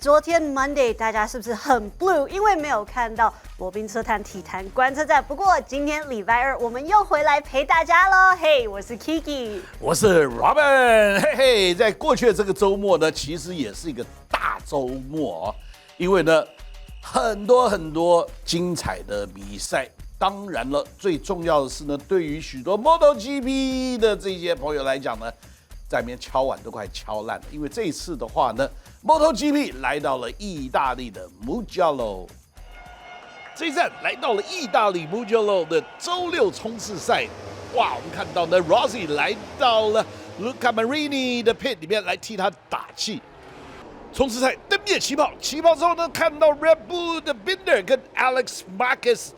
昨天 Monday 大家是不是很 blue？ 因为没有看到罗宾车坛体坛观测站。不过今天礼拜二，我们又回来陪大家喽。嘿，我是 Kiki， 我是 Robin。嘿嘿，在过去的这个周末呢，其实也是一个大周末哦，因为呢，很多精彩的比赛。当然了，最重要的是呢，对于许多 MotoGP 的这些朋友来讲呢，在那边敲碗都快敲烂了，因为这一次的话呢 ，MotoGP 来到了意大利的 Mugello， 这一站来到了意大利 Mugello 的周六冲刺赛。哇，我们看到呢 ，Rossi 来到了 Luca Marini 的 pit 里面来替他打气。冲刺赛登灭起跑，起跑之后呢，看到 Red Bull 的 Binder 跟 Alex Marquez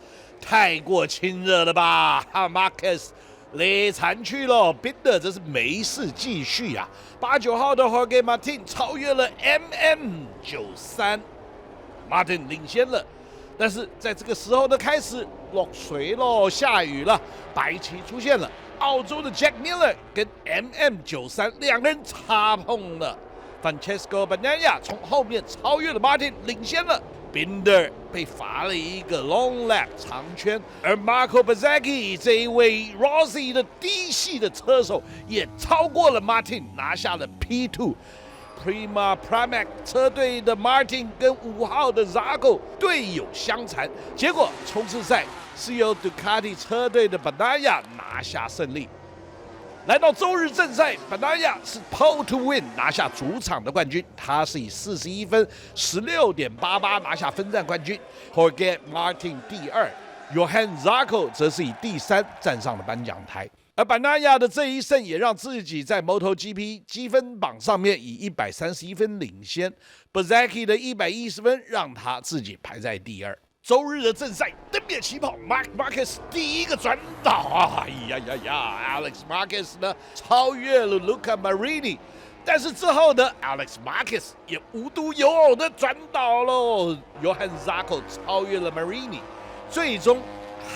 太过亲热了吧？Marquez 累残去了 ，Binder 这是没事继续啊。89号的 Jorge Martin 超越了 MM93，Martin 领先了。但是在这个时候呢，开始落水喽，下雨了，白旗出现了。澳洲的 Jack Miller 跟 MM93 两个人擦碰了。Francesco Bagnaia 从后面超越了 Martin， 领先了。Binder 被罚了一个 long lap 长圈，而 Marco Bezzecchi 这一位 Rossi 的低系的车手也超过了 Martin， 拿下了 P2。Prima Pramac 车队的 Martin 跟5号的 Zarco 队友相残，结果冲刺赛是由 Ducati 车队的 Bagnaia 拿下胜利。来到周日正赛 ，Bagnaia 是 Pole to Win 拿下主场的冠军，他是以41分16.88拿下分站冠军。Jorge Martin 第二 ，Johann Zarco 则是以第三站上了颁奖台。而Bagnaia的这一胜也让自己在 MotoGP 积分榜上面以131分领先 ，Bezzecchi 的110分让他自己排在第二。周日的正赛登灭起跑 ，Marc Marquez 第一个转倒啊！呀，Alex Marquez 呢超越了 Luca Marini， 但是之后呢 ，Alex Marquez 也无独有偶的转倒喽。Johann Zarco 超越了 Marini， 最终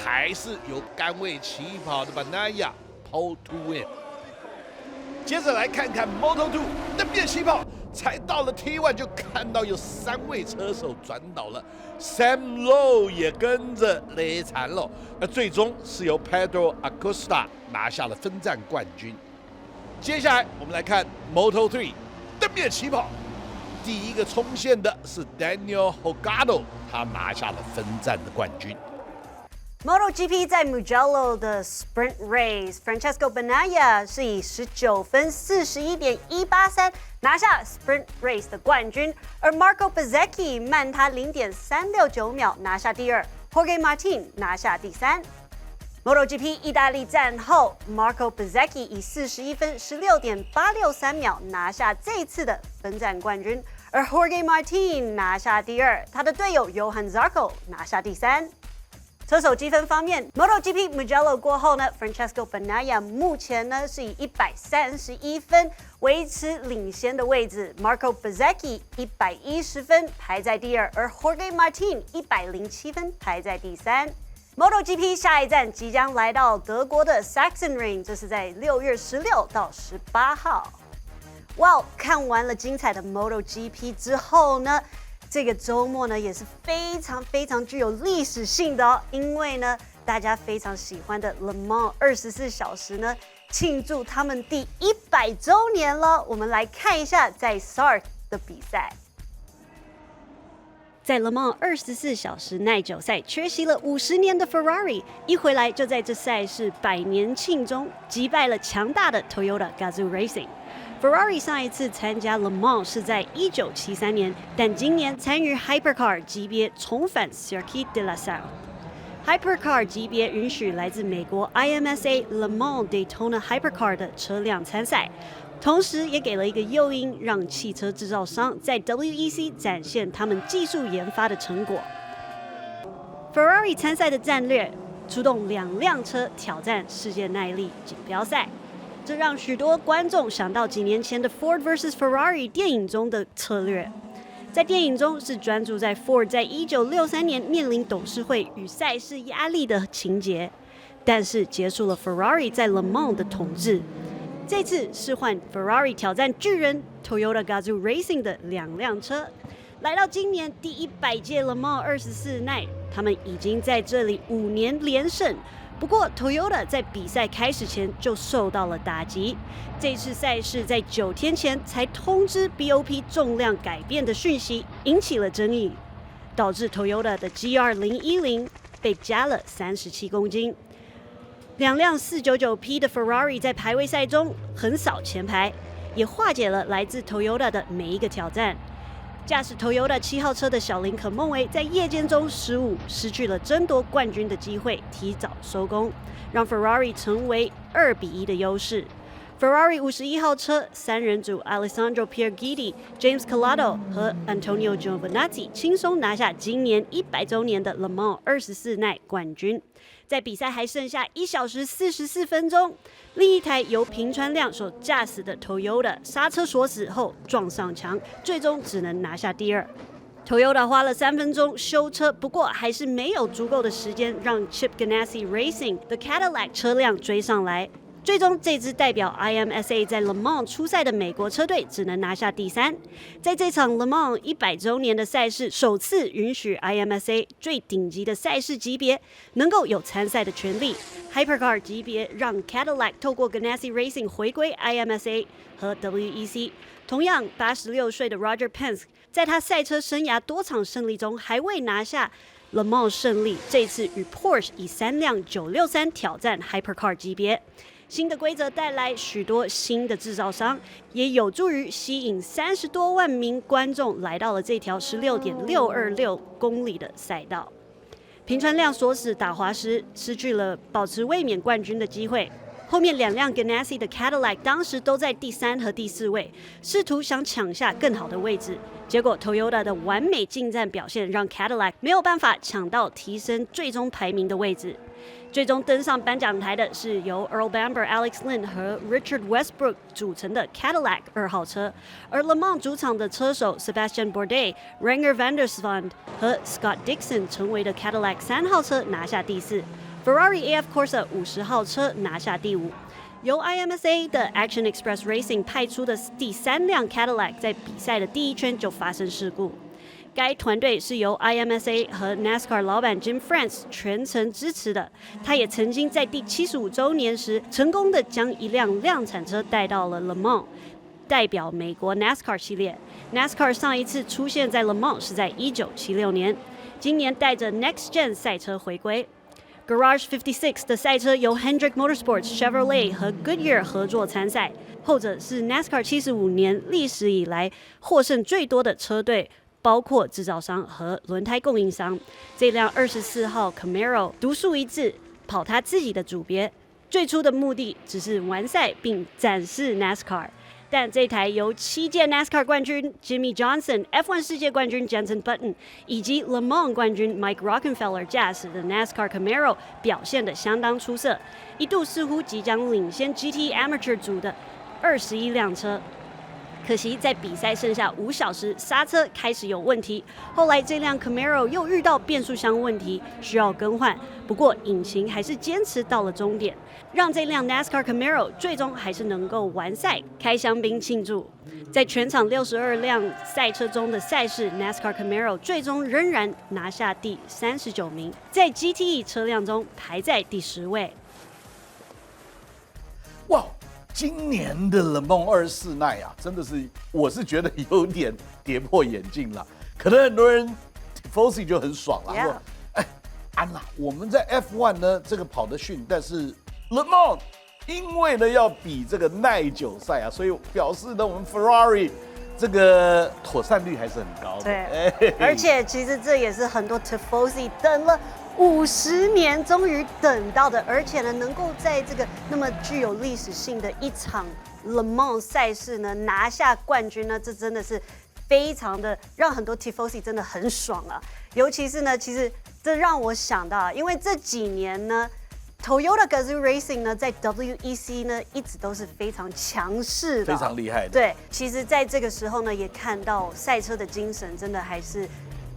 还是由甘为起跑的 Bagnaia Pole to Win。接着来看看 Moto2 登灭起跑，才到了 T1 就看到有3位车手转倒了。Sam Lowe 也跟着累残了，而最终是由 Pedro Acosta 拿下了分站冠军。接下来我们来看 Moto3 登灭起跑，第一个冲线的是 Daniel Holgado， 他拿下了分站的冠军。MotoGP 在 Mugello 的 Sprint Race，Francesco Bagnaia 是以19分41.183拿下 Sprint Race 的冠军，而 Marco Bezzecchi 慢他0.369秒拿下第二 ，Jorge Martin 拿下第三。MotoGP 意大利站后 ，Marco Bezzecchi 以41分16.863秒拿下这一次的分站冠军，而 Jorge Martin 拿下第二，他的队友 Johann Zarco 拿下第三。车手积分方面 ，MotoGP Mugello 过后呢 ，Francesco Bagnaia 目前呢是以131分维持领先的位置 ，Marco Bezzecchi 110分排在第二，而 Jorge Martin 107分排在第三。MotoGP 下一站即将来到德国的 Sachsenring， 这是在6月16到18号。哇，看完了精彩的 MotoGP 之后呢？这个周末呢也是非常具有历史性的哦，因为呢大家非常喜欢的 Le Mans 24小时呢庆祝他们第100周年了。我们来看一下在 Sark 的比赛。在 Le Mans 24小时耐久赛缺席了50年的 Ferrari， 一回来就在这赛事100年庆中击败了强大的 Toyota Gazoo Racing。Ferrari 上一次参加 Le Mans 是在1973年，但今年参与 Hypercar 级别重返 Circuit de la Salle。Hypercar 级别允许来自美国 IMSA Le Mans Daytona Hypercar 的车辆参赛，同时也给了一个诱因，让汽车制造商在 WEC 展现他们技术研发的成果。Ferrari 参赛的战略，出动2辆车挑战世界耐力锦标赛。这让许多观众想到几年前的 Ford vs Ferrari 电影中的策略。在电影中是专注在 Ford 在1963年面临董事会与赛事压力的情节，但是结束了 Ferrari 在 Le Mans 的统治。这次是换 Ferrari 挑战巨人 Toyota Gazoo Racing 的2辆车，来到今年第100届 Le Mans 24耐，他们已经在这里5年连胜。不过 Toyota 在比赛开始前就受到了打击，这次赛事在9天前才通知 BOP 重量改变的讯息，引起了争议，导致 Toyota 的 GR010被加了37公斤。2辆499P 的 Ferrari 在排位赛中横扫前排，也化解了来自 Toyota 的每一个挑战。驾驶 Toyota 7号车的小林可梦维在夜间中失误，失去了争夺冠军的机会，提早收工，让 Ferrari 成为2-1的优势。Ferrari 51号车3人组 Alessandro Pierguidi、James Calado 和 Antonio Giovinazzi 轻松拿下今年100周年的 Le Mans 24耐冠军。在比赛还剩下1小时44分钟，另一台由平川亮所驾驶的 Toyota 刹车锁死后撞上墙，最终只能拿下第2。Toyota 花了3分钟修车，不过还是没有足够的时间让 Chip Ganassi Racing 的 Cadillac 车辆追上来。最终，这支代表 IMSA 在 Le Mans 出赛的美国车队只能拿下第3。在这场 Le Mans 100周年的赛事，首次允许 IMSA 最顶级的赛事级别能够有参赛的权利。Hypercar 级别让 Cadillac 透过 Ganassi Racing 回归 IMSA 和 WEC。同样，86岁的 Roger Penske 在他赛车生涯多场胜利中还未拿下Le Mans 胜利，这次与 Porsche 以3辆963挑战 Hypercar 级别。新的规则带来许多新的制造商，也有助于吸引30多万名观众来到了这条16.626公里的赛道。平川亮锁死打滑时，失去了保持卫冕冠军的机会。后面2辆 Ganassi 的 Cadillac 当时都在第3和第4位，试图想抢下更好的位置。结果 Toyota 的完美进站表现让 Cadillac 没有办法抢到提升最终排名的位置。最终登上颁奖台的是由 Earl Bamber、Alex Lynn 和 Richard Westbrook 组成的 Cadillac 2号车，而 Le Mans 主场的车手 Sebastian Bourdais、Renger van der Zwandt 和 Scott Dixon 成为的 Cadillac 3号车拿下第4。Ferrari AF Corsa 50号车拿下第5。由 IMSA 的 Action Express Racing 派出的第3辆 Cadillac 在比赛的第1圈就发生事故。该团队是由 IMSA 和 NASCAR 老板 Jim France 全程支持的。他也曾经在第75周年时成功的将一辆量产车带到了 Le Mans， 代表美国 NASCAR 系列。NASCAR 上一次出现在 Le Mans 是在1976年，今年带着 Next Gen 赛车回归。Garage 56的赛车由 Hendrick Motorsports、Chevrolet 和 Goodyear 合作参赛，后者是 NASCAR 75年历史以来获胜最多的车队，包括制造商和轮胎供应商。这辆24号 Camaro 独树一帜，跑他自己的组别，最初的目的只是完赛并展示 NASCAR。但这台由7届 NASCAR 冠军 Jimmy Johnson、F1 世界冠军 Jenson Button 以及 Le Mans 冠军 Mike Rockenfeller 驾驶的 NASCAR Camaro 表现得相当出色，一度似乎即将领先 GT Amateur 组的21辆车。可惜在比赛剩下5小时，刹车开始有问题。后来这辆 Camaro 又遇到变速箱问题，需要更换。不过引擎还是坚持到了终点，让这辆 NASCAR Camaro 最终还是能够完赛，开香槟庆祝。在全场62辆赛车中的赛事 ，NASCAR Camaro 最终仍然拿下第39名，在 GTE 车辆中排在第10位。哇！今年的 Le Mans 24耐啊，真的是，我是觉得有点跌破眼镜了。可能很多人 Tifosi 就很爽了，说：“哎，安娜，我们在 F1 呢这个跑得逊，但是 Le Mans 因为呢要比这个耐久赛啊，所以表示呢我们 Ferrari 这个妥善率还是很高的。”对，而且其实这也是很多 Tifosi 等了50年终于等到的，而且呢，能够在这个那么具有历史性的一场 Le Mans 赛事呢拿下冠军呢，这真的是非常的让很多 Tifosi 真的很爽啊！尤其是呢，其实这让我想到，因为这几年呢 ，Toyota Gazoo Racing 呢在 WEC 呢一直都是非常强势的，非常厉害的。对，其实在这个时候呢，也看到赛车的精神真的还是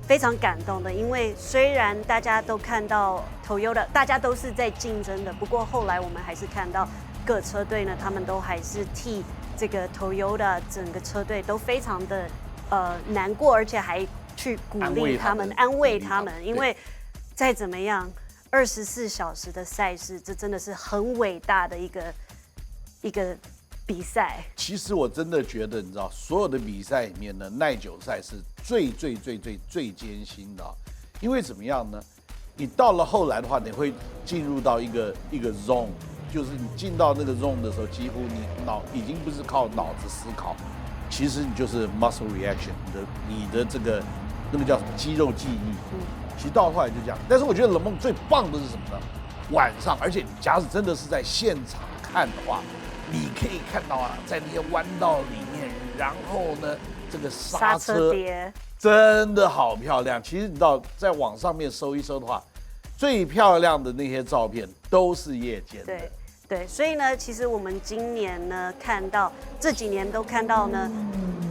非常感动的，因为虽然大家都看到 Toyota， 大家都是在竞争的，不过后来我们还是看到各车队呢，他们都还是替这个 Toyota 整个车队都非常的难过，而且还去鼓励他们、安慰他们，因为再怎么样，24小时的赛事，这真的是很伟大的一个比赛。其实我真的觉得，你知道，所有的比赛里面呢，耐久赛是最艰辛的，因为怎么样呢？你到了后来的话，你会进入到一个 zone， 就是你进到那个 zone 的时候，几乎你已经不是靠脑子思考，其实你就是 muscle reaction， 你的这个那个叫肌肉记忆。其实到后来就这样。但是我觉得冷梦最棒的是什么呢？晚上，而且你假使真的是在现场看的话，你可以看到啊，在那些弯道里面，然后呢，这个刹车碟真的好漂亮。其实你知道，在网上面搜一搜的话，最漂亮的那些照片都是夜间的。对，所以呢，其实我们今年呢这几年都看到呢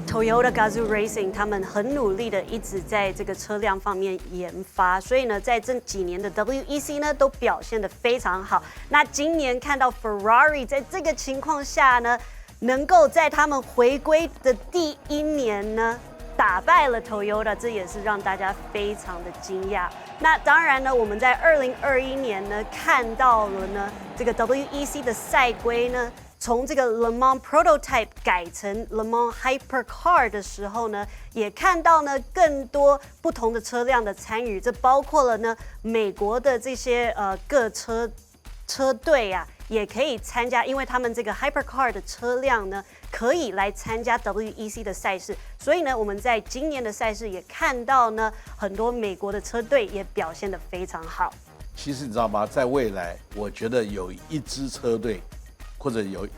，Toyota Gazoo Racing 他们很努力的一直在这个车辆方面研发，所以呢，在这几年的 WEC 呢都表现得非常好。那今年看到 Ferrari 在这个情况下呢，能够在他们回归的第一年呢，打败了 Toyota， 这也是让大家非常的惊讶。那当然呢，我们在2021年呢看到了呢，这个 WEC 的赛规呢，从这个 Le Mans Prototype 改成 Le Mans Hypercar 的时候呢，也看到呢更多不同的车辆的参与，这包括了呢美国的这些各车队啊，也可以参加，因为他们这个 Hypercar 的车辆呢，可以来参加 WEC 的赛事，所以呢，我们在今年的赛事也看到呢，很多美国的车队也表现得非常好。其实你知道吗？在未来，我觉得有一支车队，或者有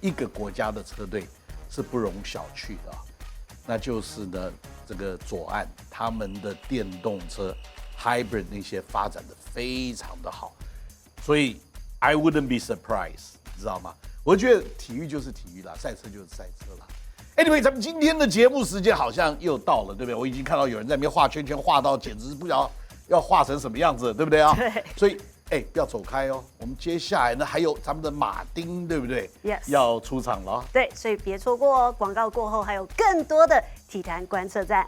一个国家的车队是不容小觑的，那就是呢，这个左岸他们的电动车 Hybrid 那些发展的非常的好，所以 I wouldn't be surprised， 你知道吗？我觉得体育就是体育啦，赛车就是赛车啦。Anyway， 咱们今天的节目时间好像又到了，对不对？我已经看到有人在那边画圈圈，画到简直是不知道要画成什么样子，对不对啊？对。所以，不要走开哦。我们接下来呢，还有咱们的马丁，对不对 ？Yes。要出场了。对，所以别错过哦。广告过后还有更多的体坛观测站。